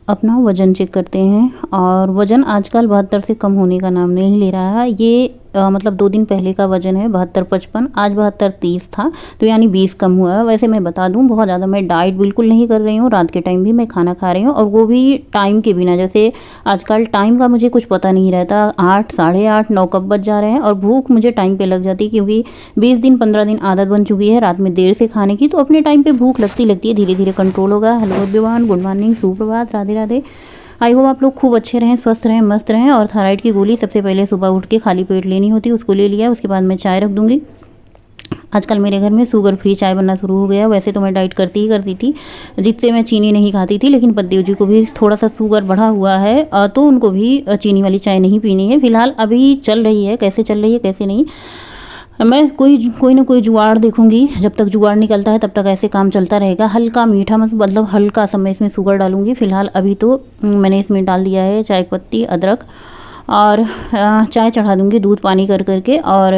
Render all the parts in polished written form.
अपना वज़न चेक करते हैं और वज़न आजकल 72 से कम होने का नाम नहीं ले रहा है। ये मतलब 2 दिन पहले का वज़न है 72-55, आज 72-30 था, तो यानी 20 कम हुआ है। वैसे मैं बता दूं, बहुत ज़्यादा मैं डाइट बिल्कुल नहीं कर रही हूँ, रात के टाइम भी मैं खाना खा रही हूँ और वो भी टाइम के बिना। जैसे आजकल टाइम का मुझे कुछ पता नहीं रहता, 8 साढ़े 8 9 कब बज जा रहे हैं और भूख मुझे टाइम पे लग जाती है, क्योंकि 20 दिन 15 दिन आदत बन चुकी है रात में देर से खाने की, तो अपने टाइम पे भूख लगती है, धीरे धीरे कंट्रोल होगा। हेलो एवरीवन, गुड मॉर्निंग, सुप्रभात, राधे राधे। आई होप आप लोग खूब अच्छे रहें, स्वस्थ रहें, मस्त रहें। और थायराइड की गोली सबसे पहले सुबह उठ के खाली पेट लेनी होती है, उसको ले लिया। उसके बाद मैं चाय रख दूँगी। आजकल मेरे घर में शुगर फ्री चाय बनना शुरू हो गया। वैसे तो मैं डाइट करती ही करती थी, जिससे मैं चीनी नहीं खाती थी, लेकिन पतिदेव जी को भी थोड़ा सा शुगर बढ़ा हुआ है, तो उनको भी चीनी वाली चाय नहीं पीनी है। फिलहाल अभी चल रही है, कैसे चल रही है कैसे नहीं, मैं कोई ना कोई जुगाड़ देखूंगी। जब तक जुगाड़ निकलता है तब तक ऐसे काम चलता रहेगा। हल्का मीठा मतलब हल्का सा मैं इसमें शुगर डालूंगी। फिलहाल अभी तो मैंने इसमें डाल दिया है चाय पत्ती, अदरक, और चाय चढ़ा दूंगी दूध पानी कर करके। और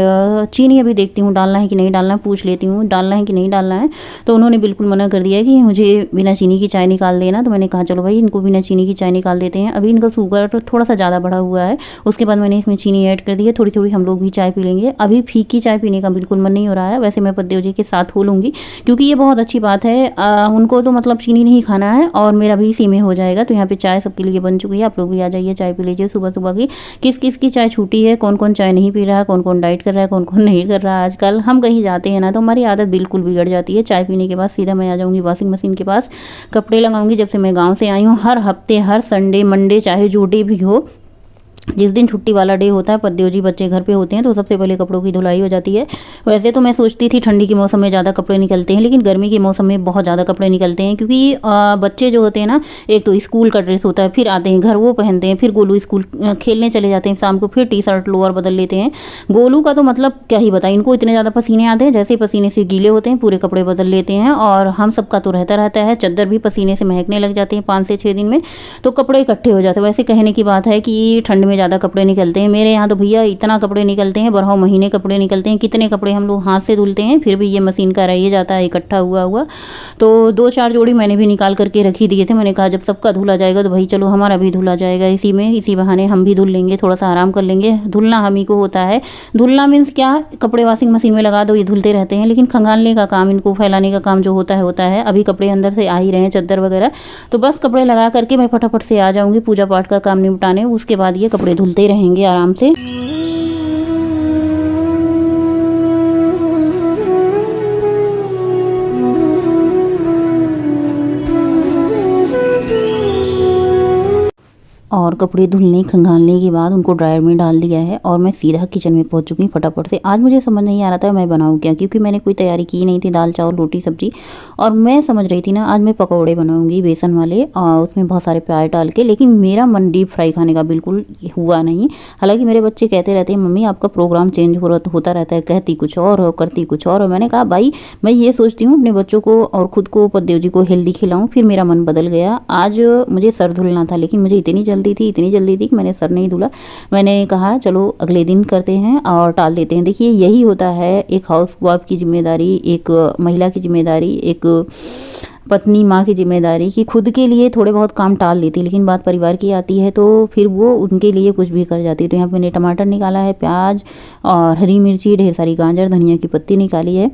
चीनी अभी देखती हूँ डालना है कि नहीं डालना है, पूछ लेती हूँ डालना है कि नहीं डालना है। तो उन्होंने बिल्कुल मना कर दिया कि मुझे बिना चीनी की चाय निकाल देना। तो मैंने कहा चलो भाई, इनको बिना चीनी की चाय निकाल देते हैं। अभी इनका शुगर थोड़ा सा ज़्यादा बढ़ा हुआ है, उसके बाद मैंने इसमें चीनी ऐड कर दी है। थोड़ी थोड़ी हम लोग भी चाय पी लेंगे। अभी फीकी चाय पीने का बिल्कुल मन नहीं हो रहा है। वैसे मैं पतिदेव जी के साथ हो लूँगी, क्योंकि ये बहुत अच्छी बात है। उनको तो मतलब चीनी नहीं खाना है और मेरा भी इसी में हो जाएगा। तो यहाँ पे चाय सबके लिए बन चुकी है, आप लोग भी आ जाइए, चाय पी लीजिए सुबह सुबह की। किस किस की चाय छूटी है, कौन कौन चाय नहीं पी रहा है, कौन कौन डाइट कर रहा है, कौन कौन नहीं कर रहा है। आजकल हम कहीं जाते हैं ना, तो हमारी आदत बिल्कुल बिगड़ जाती है। चाय पीने के बाद सीधा मैं आ जाऊँगी वॉशिंग मशीन के पास, कपड़े लगाऊंगी। जब से मैं गाँव से आई हूँ, हर हफ्ते, हर संडे मंडे, चाहे जो डे भी हो, जिस दिन छुट्टी वाला डे होता है, पतिदेव जी बच्चे घर पे होते हैं, तो सबसे पहले कपड़ों की धुलाई हो जाती है। वैसे तो मैं सोचती थी ठंडी के मौसम में ज़्यादा कपड़े निकलते हैं, लेकिन गर्मी के मौसम में बहुत ज़्यादा कपड़े निकलते हैं, क्योंकि बच्चे जो होते हैं ना, एक तो स्कूल का ड्रेस होता है, फिर आते हैं घर वो पहनते हैं, फिर गोलू स्कूल खेलने चले जाते हैं, शाम को फिर टी शर्ट लोअर बदल लेते हैं। गोलू का तो मतलब क्या ही बताएं, इनको इतने ज़्यादा पसीने आते हैं, जैसे पसीने से गीले होते हैं पूरे कपड़े बदल लेते हैं। और हम सबका तो रहता है, चादर भी पसीने से महकने लग जाते हैं 5 से 6 दिन में, तो कपड़े इकट्ठे हो जाते हैं। वैसे कहने की बात है कि ठंड में ज़्यादा कपड़े निकलते हैं, मेरे यहाँ तो भैया इतना कपड़े निकलते हैं, 12 महीने कपड़े निकलते हैं। कितने कपड़े हम लोग हाथ से धुलते हैं, फिर भी ये मशीन का रह जाता है इकट्ठा हुआ। तो 2-4 जोड़ी मैंने भी निकाल करके रखी दिए थे। मैंने कहा जब सबका धुला जाएगा तो भाई चलो हमारा भी धुला जाएगा, इसी बहाने हम भी धुल लेंगे, थोड़ा सा आराम कर लेंगे। धुलना हम ही को होता है। धुलना मीन्स क्या, कपड़े वॉशिंग मशीन में लगा दो, ये धुलते रहते हैं, लेकिन खंगालने का काम, इनको फैलाने का काम जो होता है। अभी कपड़े अंदर से आ ही रहे हैं, चादर वगैरह, तो बस कपड़े लगा करके मैं फटाफट से आ जाऊँगी पूजा पाठ का काम निपटाने। उसके बाद ये कपड़े धुलते रहेंगे आराम से। और कपड़े धुलने खंगालने के बाद उनको ड्रायर में डाल दिया है और मैं सीधा किचन में पहुंच चुकी हूँ फटाफट से। आज मुझे समझ नहीं आ रहा था मैं बनाऊँ क्या, क्योंकि मैंने कोई तैयारी की नहीं थी, दाल चावल रोटी सब्जी। और मैं समझ रही थी ना आज मैं पकौड़े बनाऊंगी बेसन वाले, और उसमें बहुत सारे प्याज डाल के, लेकिन मेरा मन डीप फ्राई खाने का बिल्कुल हुआ नहीं। हालांकि मेरे बच्चे कहते रहते हैं मम्मी आपका प्रोग्राम चेंज होता रहता है, कहती कुछ और हो करती कुछ और हो। मैंने कहा भाई मैं ये सोचती हूँ अपने बच्चों को और खुद को, पतिदेव जी को हेल्दी खिलाऊँ। फिर मेरा मन बदल गया। आज मुझे सर धुलना था, लेकिन मुझे इतनी जल्दी थी कि मैंने सर नहीं धुला। मैंने कहा चलो अगले दिन करते हैं और टाल देते हैं। देखिए यही होता है एक हाउस वाइफ की जिम्मेदारी, एक महिला की जिम्मेदारी, एक पत्नी माँ की जिम्मेदारी, कि खुद के लिए थोड़े बहुत काम टाल देती है, लेकिन बात परिवार की आती है तो फिर वो उनके लिए कुछ भी कर जाती है। तो यहाँ पे मैंने टमाटर निकाला है, प्याज और हरी मिर्ची, ढेर सारी गाजर, धनिया की पत्ती निकाली है।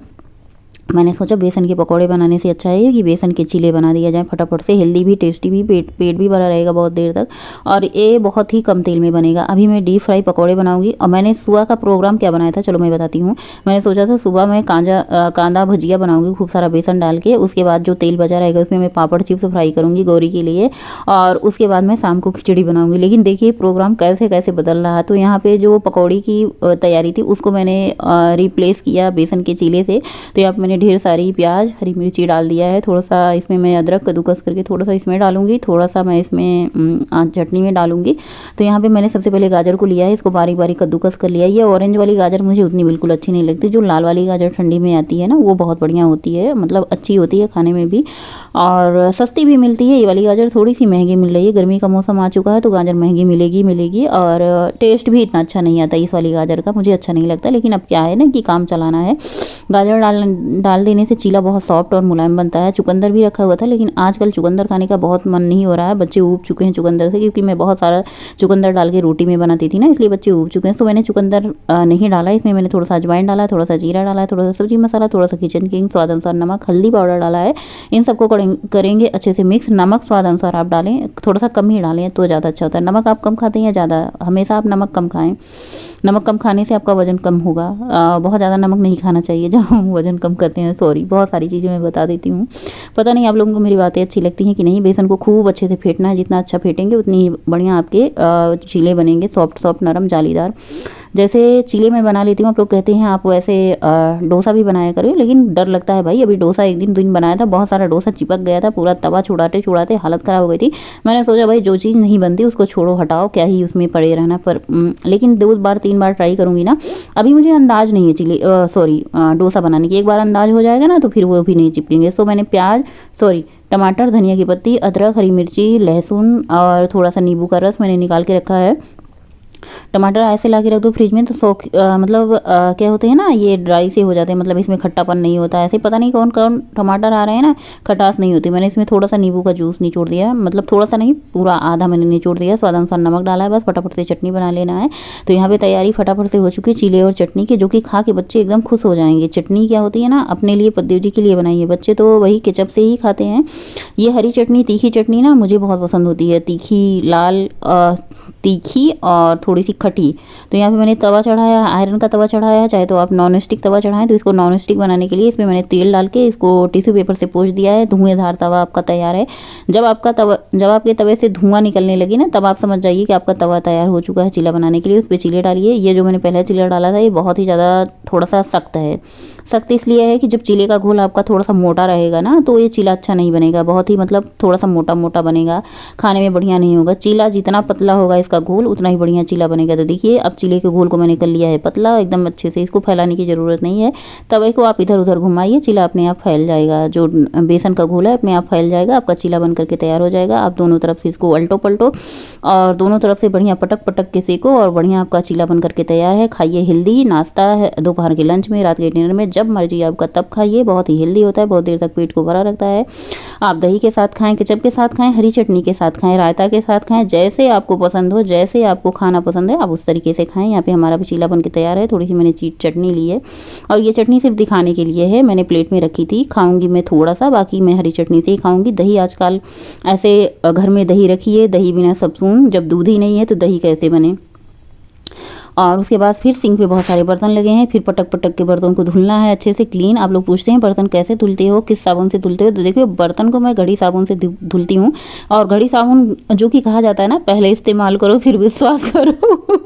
मैंने सोचा बेसन के पकौड़े बनाने से अच्छा है कि बेसन के चीले बना दिया जाए फटाफट से, हेल्दी भी, टेस्टी भी, पेट भी भरा रहेगा बहुत देर तक, और ये बहुत ही कम तेल में बनेगा। अभी मैं डीप फ्राई पकौड़े बनाऊंगी। और मैंने सुबह का प्रोग्राम क्या बनाया था, चलो मैं बताती हूँ। मैंने सोचा था सुबह मैं कांदा भजिया बनाऊंगी खूब सारा बेसन डाल के, उसके बाद जो तेल बचा रहेगा उसमें मैं पापड़ चिप्स फ्राई करूँगी गौरी के लिए, और उसके बाद मैं शाम को खिचड़ी बनाऊँगी। लेकिन देखिए प्रोग्राम कैसे कैसे बदल रहा। तो यहाँ पर जो पकौड़ी की तैयारी थी उसको मैंने रिप्लेस किया बेसन के चीले से। तो यहाँ पर मैंने ढेर सारी प्याज, हरी मिर्ची डाल दिया है। थोड़ा सा इसमें मैं अदरक कद्दूकस करके थोड़ा सा इसमें डालूंगी, थोड़ा सा मैं इसमें चटनी में डालूंगी। तो यहाँ पे मैंने सबसे पहले गाजर को लिया है, इसको बारीक बारीक कद्दूकस कर लिया है। ये ऑरेंज वाली गाजर मुझे उतनी बिल्कुल अच्छी नहीं लगती, जो लाल वाली गाजर ठंडी में आती है ना, वो बहुत बढ़िया होती है, मतलब अच्छी होती है खाने में भी और सस्ती भी मिलती है। ये वाली गाजर थोड़ी सी महंगी मिल रही है, गर्मी का मौसम आ चुका है तो गाजर महंगी मिलेगी और टेस्ट भी इतना अच्छा नहीं आता इस वाली गाजर का, मुझे अच्छा नहीं लगता। लेकिन अब क्या है ना कि काम चलाना है। गाजर डाल देने से चीला बहुत सॉफ्ट और मुलायम बनता है। चुकंदर भी रखा हुआ था, लेकिन आजकल चुकंदर खाने का बहुत मन नहीं हो रहा है, बच्चे ऊब चुके हैं चुकंदर से, क्योंकि मैं बहुत सारा चुकंदर डाल के रोटी में बनाती थी ना, इसलिए बच्चे ऊब चुके हैं। तो मैंने चुकंदर नहीं डाला, इसमें मैंने थोड़ा सा अजवाइन डाला है, थोड़ा सा जीरा डाला है, थोड़ा सा सब्जी मसाला, थोड़ा सा किचन किंग, स्वाद अनुसार नमक, हल्दी पाउडर डाला है। इन सबको करेंगे अच्छे से मिक्स। नमक स्वाद अनुसार आप डालें, थोड़ा सा कम ही डालें तो ज़्यादा अच्छा होता है। नमक आप कम खाते हैं या ज़्यादा? हमेशा आप नमक कम खाएं, नमक कम खाने से आपका वजन कम होगा। बहुत ज़्यादा नमक नहीं खाना चाहिए जब हम वजन कम करते हैं। सॉरी, बहुत सारी चीज़ें मैं बता देती हूँ, पता नहीं आप लोगों को मेरी बातें अच्छी लगती हैं कि नहीं। बेसन को खूब अच्छे से फेंटना है, जितना अच्छा फेंटेंगे उतनी बढ़िया आपके चीले बनेंगे, सॉफ्ट सॉफ्ट नरम जालीदार। जैसे चीले मैं बना लेती हूँ, आप लोग कहते हैं आप वैसे डोसा भी बनाया करो, लेकिन डर लगता है भाई। अभी डोसा एक दिन बनाया था, बहुत सारा डोसा चिपक गया था, पूरा तवा छुड़ाते छुड़ाते हालत ख़राब हो गई थी। मैंने सोचा भाई जो चीज़ नहीं बनती उसको छोड़ो, हटाओ, क्या ही उसमें पड़े रहना। पर लेकिन 2 बार 3 बार ट्राई करूँगी ना, अभी मुझे अंदाज़ नहीं है डोसा बनाने की। एक बार अंदाज़ हो जाएगा ना तो फिर वो भी नहीं चिपकेंगे। सो मैंने टमाटर, धनिया की पत्ती, अदरक, हरी मिर्ची, लहसुन और थोड़ा सा नींबू का रस मैंने निकाल के रखा है। टमाटर ऐसे ला के रख दो फ्रिज में तो क्या होते हैं ना, ये ड्राई से हो जाते हैं, मतलब इसमें खट्टापन नहीं होता। ऐसे पता नहीं कौन कौन टमाटर आ रहे हैं ना, खटास नहीं होती। मैंने इसमें थोड़ा सा नींबू का जूस निचोड़ दिया है, मतलब थोड़ा सा नहीं, पूरा आधा मैंने निचोड़ दिया। स्वाद अनुसार नमक डाला है, बस फटाफट से चटनी बना लेना है। तो यहाँ पे तैयारी फटाफट से हो चुकी है चीले और चटनी की, जो कि खा के बच्चे एकदम खुश हो जाएंगे। चटनी क्या होती है ना, अपने लिए पद्देव जी के लिए बनाई है, बच्चे तो वही केचप से ही खाते हैं। ये हरी चटनी, तीखी चटनी ना मुझे बहुत पसंद होती है, तीखी लाल तीखी और थोड़ी सी खटी। तो यहाँ पे मैंने तवा चढ़ाया, आयरन का तवा चढ़ाया, चाहे तो आप नॉन स्टिक तवा चढ़ाएं। तो इसको नॉन स्टिक बनाने के लिए इसमें मैंने तेल डाल के इसको टिश्यू पेपर से पोंछ दिया है। धुएंधार तवा आपका तैयार है। जब आपके तवे से धुआं निकलने लगी ना, तब आप समझ जाइए कि आपका तवा तैयार हो चुका है चीला बनाने के लिए। उस पर चीले डालिए। ये जो मैंने पहला चीला डाला था ये बहुत ही ज़्यादा थोड़ा सा सख्त है। सख्त इसलिए है कि जब चीले का घोल आपका थोड़ा सा मोटा रहेगा ना, तो ये चीला अच्छा नहीं बनेगा, बहुत ही मतलब थोड़ा सा मोटा मोटा बनेगा, खाने में बढ़िया नहीं होगा। चीला जितना पतला होगा इसका घोल, उतना ही बढ़िया चीला बनेगा। तो देखिए अब चीले के घोल को मैंने कर लिया है पतला एकदम अच्छे से, इसको फैलाने की ज़रूरत नहीं है। तवे को आप इधर उधर घुमाइए, चीला अपने आप फैल जाएगा। जो बेसन का घोल है अपने आप फैल जाएगा, आपका चीला बन करके तैयार हो जाएगा। आप दोनों तरफ से इसको उल्टो पलटो और दोनों तरफ से बढ़िया पटक पटक के सेको और बढ़िया आपका चीला बन करके तैयार है। खाइए, हेल्दी नाश्ता है, दोपहर के लंच में, रात के डिनर में, जब मर्जी आपका तब खाइए। बहुत ही हेल्दी होता है, बहुत देर तक पेट को भरा रखता है। आप दही के साथ खाएं, केचप के साथ खाएं, हरी चटनी के साथ खाएं, रायता के साथ खाएं, जैसे आपको पसंद हो, जैसे आपको खाना पसंद है आप उस तरीके से खाएं। यहाँ पे हमारा भी चीला बन के तैयार है। थोड़ी सी मैंने चटनी ली है और ये चटनी सिर्फ दिखाने के लिए है, मैंने प्लेट में रखी थी। खाऊंगी मैं थोड़ा सा, बाकी मैं हरी चटनी से ही खाऊंगी। दही आजकल ऐसे घर में दही रखिए, दही बिना सब्सून, जब दूध ही नहीं है तो दही कैसे बने। और उसके बाद फिर सिंक पे बहुत सारे बर्तन लगे हैं, फिर पटक पटक के बर्तन को धुलना है अच्छे से क्लीन। आप लोग पूछते हैं बर्तन कैसे धुलते हो, किस साबुन से धुलते हो, तो देखिए बर्तन को मैं घड़ी साबुन से धुलती हूँ। और घड़ी साबुन जो कि कहा जाता है ना, पहले इस्तेमाल करो फिर विश्वास करो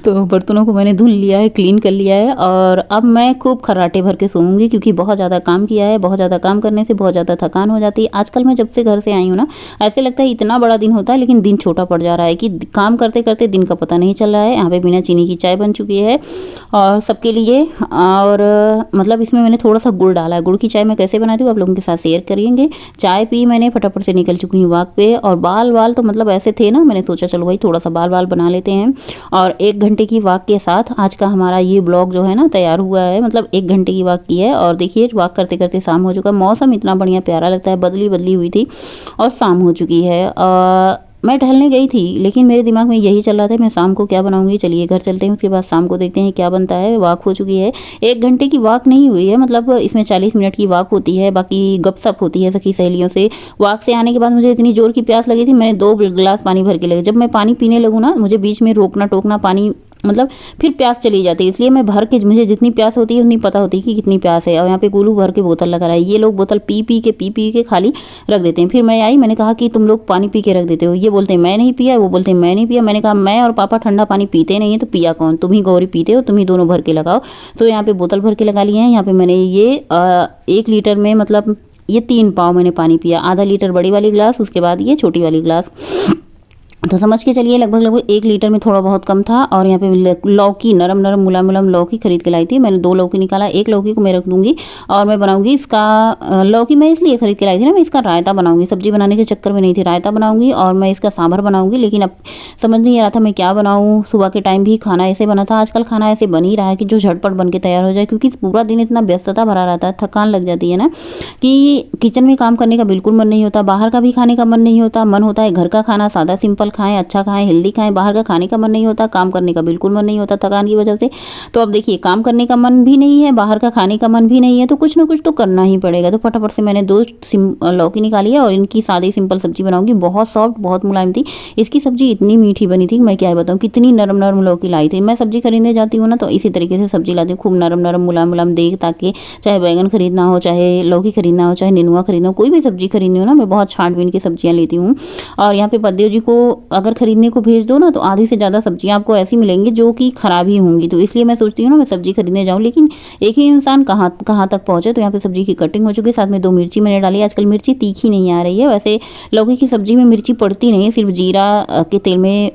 तो बर्तनों को मैंने धुल लिया है, क्लीन कर लिया है। और अब मैं खूब खर्राटे भर के सोऊंगी, क्योंकि बहुत ज़्यादा काम किया है। बहुत ज़्यादा काम करने से बहुत ज़्यादा थकान हो जाती है। आजकल मैं जब से घर से आई हूँ ना, ऐसे लगता है इतना बड़ा दिन होता है लेकिन दिन छोटा पड़ जा रहा है, कि काम करते करते दिन का पता नहीं चल रहा है। यहाँ पे बिना चीनी की चाय बन चुकी है और सबके लिए। और मतलब इसमें मैंने थोड़ा सा गुड़ डाला है। गुड़ की चाय मैं कैसे बनाती हूँ आप लोगों के साथ शेयर करेंगे। चाय पी मैंने, फटाफट से निकल चुकी हूँ वॉक पे। और बाल तो मतलब ऐसे थे ना, मैंने सोचा चलो भाई थोड़ा सा बाल बना लेते हैं। और 1 घंटे की वॉक के साथ आज का हमारा ये ब्लॉग जो है ना तैयार हुआ है। मतलब 1 घंटे की वॉक की है और देखिए वॉक करते करते शाम हो चुका है। मौसम इतना बढ़िया प्यारा लगता है, बदली हुई थी और शाम हो चुकी है। मैं टहलने गई थी लेकिन मेरे दिमाग में यही चल रहा था मैं शाम को क्या बनाऊंगी। चलिए घर चलते हैं, उसके बाद शाम को देखते हैं क्या बनता है। वॉक हो चुकी है। 1 घंटे की वॉक नहीं हुई है, मतलब इसमें 40 मिनट की वॉक होती है, बाकी गपशप होती है सखी सहेलियों से। वॉक से आने के बाद मुझे इतनी जोर की प्यास लगी थी, मैंने 2 गिलास पानी भर के लगे। जब मैं पानी पीने लगूँ ना, मुझे बीच में रोकना टोकना, पानी मतलब फिर प्यास चली जाती है, इसलिए मैं भर के, मुझे जितनी प्यास होती है उतनी पता होती है कि कितनी प्यास है। और यहाँ पे गोलू भर के बोतल लगा रहा है। ये लोग बोतल पी पी के खाली रख देते हैं। फिर मैं आई, मैंने कहा कि तुम लोग पानी पी के रख देते हो। ये बोलते हैं मैं नहीं पिया, वो बोलते हैं मैं नहीं पिया। मैंने कहा मैं और पापा ठंडा पानी पीते नहीं है, तो पिया कौन? तुम ही गौरी पीते हो, तुम ही दोनों भर के लगाओ। तो यहाँ पे बोतल भर के लगा लिए हैं। यहाँ पे मैंने ये 1 लीटर में मतलब ये 3 पाव मैंने पानी पिया। आधा लीटर बड़ी वाली गिलास, उसके बाद ये छोटी वाली गिलास, तो समझ के चलिए लगभग 1 लीटर में थोड़ा बहुत कम था। और यहाँ पे लौकी, नरम नरम मुलायम लौकी खरीद के लाई थी मैंने। 2 लौकी निकाला, 1 लौकी को मैं रख दूंगी और मैं बनाऊंगी इसका लौकी मैं इसलिए खरीद के लाई थी ना, मैं इसका रायता बनाऊंगी। सब्जी बनाने के चक्कर में नहीं थी, रायता बनाऊंगी और मैं इसका सांभर बनाऊंगी। लेकिन अब समझ नहीं आ रहा था मैं क्या बनाऊँ। सुबह के टाइम भी खाना ऐसे बना था। आजकल खाना ऐसे बन ही रहा है कि जो झटपट बन के तैयार हो जाए, क्योंकि पूरा दिन इतना व्यस्तता भरा रहता है, थकान लग जाती है ना कि किचन में काम करने का बिल्कुल मन नहीं होता, बाहर का भी खाने का मन नहीं होता। मन होता है घर का खाना सादा सिंपल खाएं, अच्छा खाएं, हेल्दी खाएं। बाहर का खाने का मन नहीं होता, काम करने का बिल्कुल मन नहीं होता थकान की वजह से। तो अब देखिए काम करने का मन भी नहीं है, बाहर का खाने का मन भी नहीं है, तो कुछ ना कुछ तो करना ही पड़ेगा। तो फटाफट से मैंने 2 लौकी निकाली है और इनकी सादी सिंपल सब्जी बनाऊंगी। बहुत सॉफ्ट, बहुत मुलायम थी। इसकी सब्जी इतनी मीठी बनी थी, मैं क्या बताऊँ, कितनी नरम नरम लौकी लाई थी। मैं सब्जी खरीदने जाती हूँ ना, तो इसी तरीके से सब्जी लाती हूँ, खूब नरम नरम मुलायम देख ताकि, चाहे बैगन खरीदना हो, चाहे लौकी खरीदना हो, चाहे नेनुआ खरीदना हो, कोई भी सब्जी खरीदनी हो ना, मैं बहुत छांट-बीन की सब्जियाँ लेती हूँ। और यहाँ पे पद्देव जी को अगर खरीदने को भेज दो ना, तो आधी से ज़्यादा सब्जियां आपको ऐसी मिलेंगी जो कि ख़राब ही होंगी। तो इसलिए मैं सोचती हूँ ना मैं सब्जी खरीदने जाऊँ, लेकिन एक ही इंसान कहाँ कहाँ तक पहुँचे। तो यहाँ पे सब्जी की कटिंग हो चुकी है, साथ में 2 मिर्ची मैंने डाली। आजकल मिर्ची तीखी नहीं आ रही है, वैसे लौकी की सब्जी में मिर्ची पड़ती नहीं है, सिर्फ जीरा के तेल में,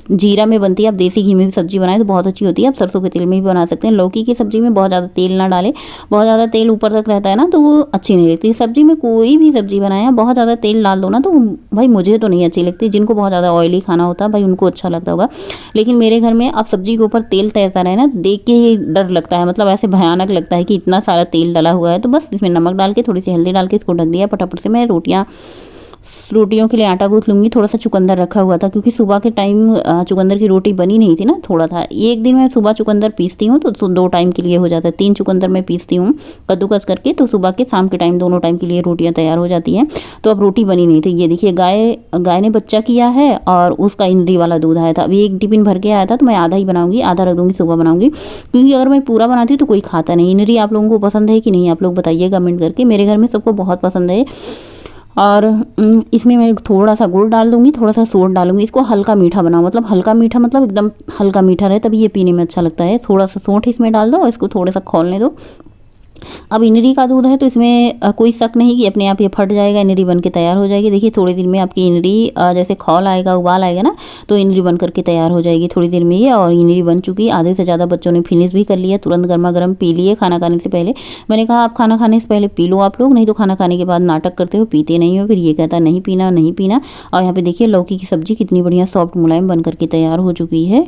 जीरा में बनती है। आप देसी घी में भी सब्जी बनाएं तो बहुत अच्छी होती है। आप सरसों के तेल में भी बना सकते हैं। लौकी की सब्जी में बहुत ज़्यादा तेल ना डालें, बहुत ज़्यादा तेल ऊपर तक रहता है ना, तो वो अच्छी नहीं लगती सब्जी में। कोई भी सब्जी बनाया बहुत ज़्यादा तेल डाल दो ना, तो भाई मुझे तो नहीं अच्छी लगती। जिनको बहुत ज़्यादा ऑयली खाना होता है भाई उनको अच्छा लगता होगा, लेकिन मेरे घर में अब सब्जी के ऊपर तेल तैरता रहे ना, देख के ही डर लगता है। मतलब ऐसे भयानक लगता है कि इतना सारा तेल डला हुआ है। तो बस इसमें नमक डाल के, थोड़ी सी हल्दी डाल के इसको ढक दिया। फटाफट से मैं रोटियों के लिए आटा गूँथ लूँगी। थोड़ा सा चुकंदर रखा हुआ था, क्योंकि सुबह के टाइम चुकंदर की रोटी बनी नहीं थी ना, थोड़ा था। एक दिन मैं सुबह चुकंदर पीसती हूँ तो 2 टाइम के लिए हो जाता है। 3 चुकंदर मैं पीसती हूँ कद्दूकस करके, तो सुबह के शाम के टाइम दोनों टाइम के लिए रोटियाँ तैयार हो जाती हैं। तो अब रोटी बनी नहीं थी। ये देखिए गाय ने बच्चा किया है और उसका इनरी वाला दूध आया था। अभी 1 टिफिन भर के आया था, तो मैं आधा ही बनाऊँगी, आधा रख दूँगी, सुबह बनाऊँगी। क्योंकि अगर मैं पूरा बनाती हूँ तो कोई खाता नहीं। इनरी आप लोगों को पसंद है कि नहीं, आप लोग बताइए कमेंट करके। मेरे घर में सबको बहुत पसंद है। और इसमें मैं थोड़ा सा गुड़ डाल दूँगी, थोड़ा सा सोड डालूँगी। इसको हल्का मीठा बनाओ, मतलब हल्का मीठा मतलब एकदम हल्का मीठा रहे, तभी ये पीने में अच्छा लगता है। थोड़ा सा सौंठ इसमें डाल दो और इसको थोड़ा सा खौलने दो। अब इनरी का दूध है तो इसमें कोई शक नहीं कि अपने आप ये फट जाएगा, इनरी बन के तैयार हो जाएगी। देखिए थोड़ी देर में आपकी इनरी जैसे खौल आएगा, उबाल आएगा ना, तो इनरी बन करके तैयार हो जाएगी थोड़ी देर में ही। और इनरी बन चुकी। आधे से ज़्यादा बच्चों ने फिनिश भी कर लिया, तुरंत गर्मा गर्म पी लिए खाना खाने से पहले। मैंने कहा आप खाना खाने से पहले पी लो आप लोग, नहीं तो खाना खाने के बाद नाटक करते हो, पीते नहीं हो। फिर ये कहता नहीं पीना नहीं पीना। और यहाँ पे देखिए लौकी की सब्जी कितनी बढ़िया सॉफ्ट मुलायम बन करके तैयार हो चुकी है।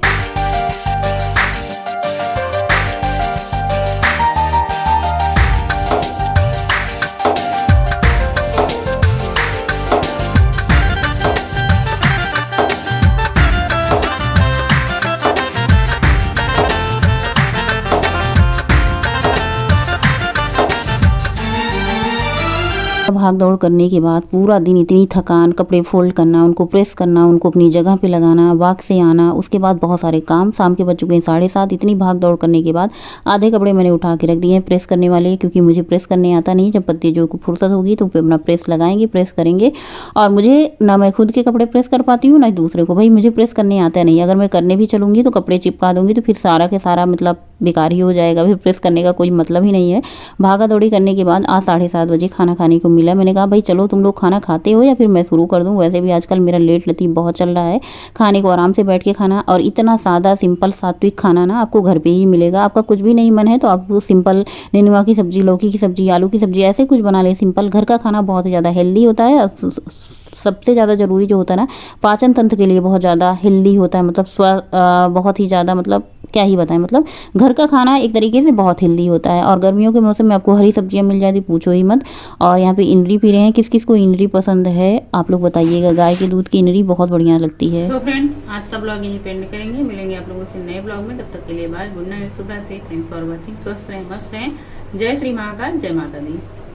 भाग दौड़ करने के बाद पूरा दिन इतनी थकान, कपड़े फोल्ड करना, उनको प्रेस करना, उनको अपनी जगह पे लगाना, वॉक से आना, उसके बाद बहुत सारे काम। शाम के बज चुके हैं 7:30। इतनी भाग दौड़ करने के बाद आधे कपड़े मैंने उठा के रख दिए हैं प्रेस करने वाले, क्योंकि मुझे प्रेस करने आता नहीं। जब पत्ती जो को फुर्सत होगी तो अपना प्रेस लगाएंगे, प्रेस करेंगे। और मुझे ना मैं खुद के कपड़े प्रेस कर पाती हूँ ना दूसरे को, भाई मुझे प्रेस करने आता नहीं। अगर मैं करने भी चलूँगी तो कपड़े चिपका दूँगी, तो फिर सारा के सारा मतलब बेकार ही हो जाएगा, फिर प्रेस करने का कोई मतलब ही नहीं है। भागा दौड़ी करने के बाद आज 7:30 बजे खाना खाने को मिला। मैंने कहा भाई चलो तुम लोग खाना खाते हो या फिर मैं शुरू कर दूं। वैसे भी आजकल मेरा लेट लतीफ़ बहुत चल रहा है, खाने को आराम से बैठ के खाना। और इतना सादा सिंपल सात्विक खाना ना आपको घर पे ही मिलेगा। आपका कुछ भी नहीं मन है तो आप सिंपल नेनुआ की सब्जी, लौकी की सब्जी, आलू की सब्जी ऐसे कुछ बना ले सिंपल। घर का खाना बहुत ही ज़्यादा हेल्दी होता है। सबसे ज़्यादा ज़रूरी जो होता है ना, पाचन तंत्र के लिए बहुत ज़्यादा हेल्दी होता है। मतलब बहुत ही ज़्यादा, मतलब क्या ही बताएं, मतलब घर का खाना एक तरीके से बहुत हेल्दी होता है। और गर्मियों के मौसम में आपको हरी सब्जियां मिल जाती, पूछो ही मत। और यहाँ पे इनरी पी रहे हैं। किस किस को इनरी पसंद है आप लोग बताइएगा। गाय के दूध की इनरी बहुत बढ़िया लगती है। तो फ्रेंड आज का ब्लॉग यहीं पे एंड करेंगे। मिलेंगे आप लोगों से नए ब्लॉग में, तब तक के लिए बाय, गुड नाइट, शुभ रात्रि, थैंक्स फॉर वॉचिंग। स्वस्थ रहें, मस्त रहें। जय श्री महाकाल, जय माता दी।